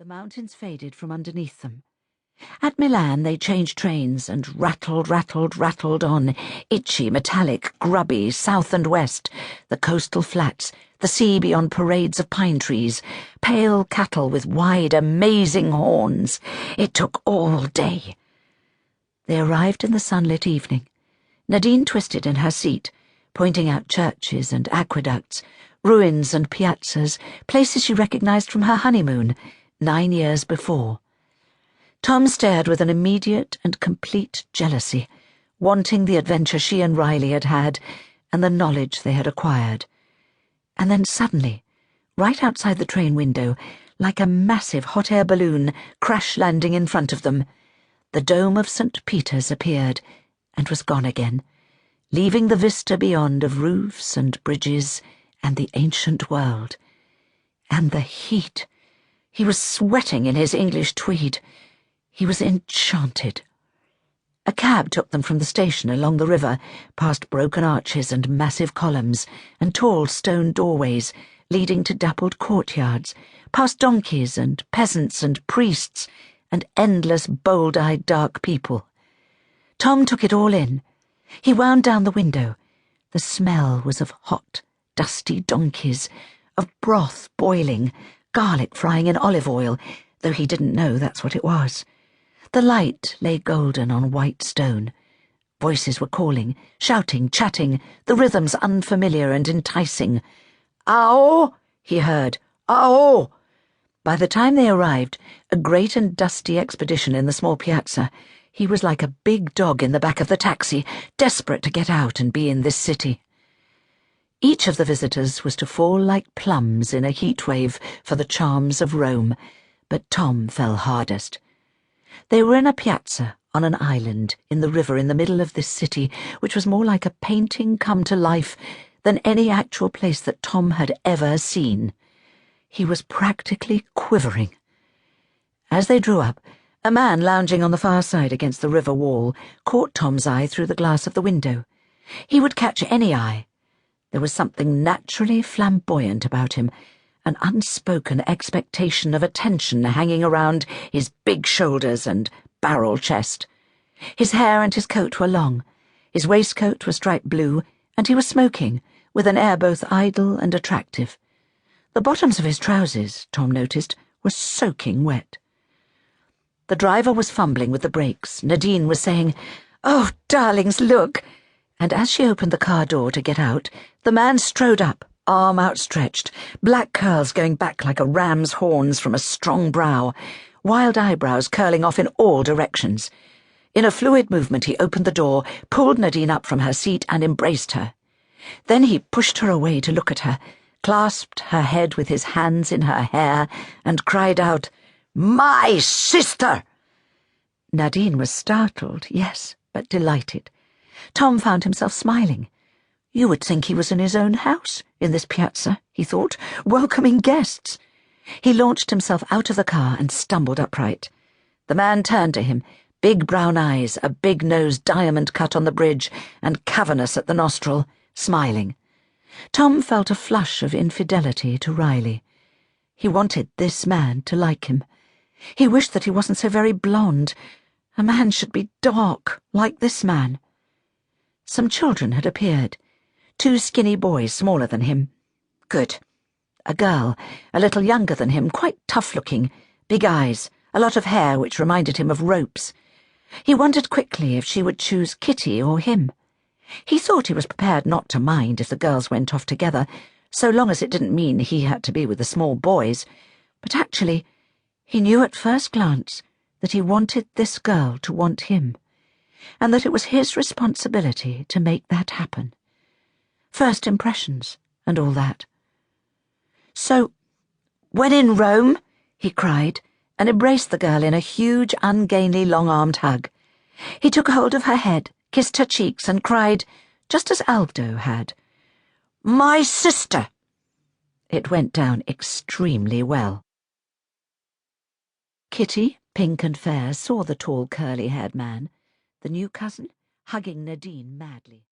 The mountains faded from underneath them. At Milan they changed trains and rattled on, itchy, metallic, grubby, south and west, the coastal flats, the sea beyond parades of pine trees, pale cattle with wide, amazing horns. It took all day. They arrived in the sunlit evening. Nadine twisted in her seat, pointing out churches and aqueducts, ruins and piazzas, places she recognized from her honeymoon 9 years before. Tom stared with an immediate and complete jealousy, wanting the adventure she and Riley had had and the knowledge they had acquired. And then suddenly, right outside the train window, like a massive hot air balloon crash-landing in front of them, the dome of St. Peter's appeared and was gone again, leaving the vista beyond of roofs and bridges and the ancient world. And the heat! He was sweating in his English tweed. He was enchanted. A cab took them from the station along the river, past broken arches and massive columns, and tall stone doorways leading to dappled courtyards, past donkeys and peasants and priests, and endless bold-eyed dark people. Tom took it all in. He wound down the window. The smell was of hot, dusty donkeys, of broth boiling, garlic frying in olive oil, though he didn't know that's what it was. The light lay golden on white stone. Voices were calling, shouting, chatting, the rhythms unfamiliar and enticing. "Ao!" he heard. "Ao!" By the time they arrived, a great and dusty expedition in the small piazza, he was like a big dog in the back of the taxi, desperate to get out and be in this city. Each of the visitors was to fall like plums in a heat wave for the charms of Rome, but Tom fell hardest. They were in a piazza on an island in the river in the middle of this city, which was more like a painting come to life than any actual place that Tom had ever seen. He was practically quivering. As they drew up, a man lounging on the far side against the river wall caught Tom's eye through the glass of the window. He would catch any eye. There was something naturally flamboyant about him, an unspoken expectation of attention hanging around his big shoulders and barrel chest. His hair and his coat were long. His waistcoat was striped blue, and he was smoking, with an air both idle and attractive. The bottoms of his trousers, Tom noticed, were soaking wet. The driver was fumbling with the brakes. Nadine was saying, "Oh, darlings, look!" And as she opened the car door to get out, the man strode up, arm outstretched, black curls going back like a ram's horns from a strong brow, wild eyebrows curling off in all directions. In a fluid movement he opened the door, pulled Nadine up from her seat and embraced her. Then he pushed her away to look at her, clasped her head with his hands in her hair, and cried out, "My sister!" Nadine was startled, yes, but delighted. Tom found himself smiling. You would think he was in his own house, in this piazza, he thought, welcoming guests. He launched himself out of the car and stumbled upright. The man turned to him, big brown eyes, a big nose diamond cut on the bridge, and cavernous at the nostril, smiling. Tom felt a flush of infidelity to Riley. He wanted this man to like him. He wished that he wasn't so very blonde. A man should be dark, like this man. Some children had appeared. 2 skinny boys smaller than him. Good. A girl, a little younger than him, quite tough-looking, big eyes, a lot of hair which reminded him of ropes. He wondered quickly if she would choose Kitty or him. He thought he was prepared not to mind if the girls went off together, so long as it didn't mean he had to be with the small boys. But actually, he knew at first glance that he wanted this girl to want him, and that it was his responsibility to make that happen. First impressions, and all that. "So, when in Rome," he cried, and embraced the girl in a huge, ungainly, long-armed hug. He took hold of her head, kissed her cheeks, and cried, just as Aldo had, "My sister!" It went down extremely well. Kitty, pink and fair, saw the tall, curly-haired man, the new cousin, hugging Nadine madly.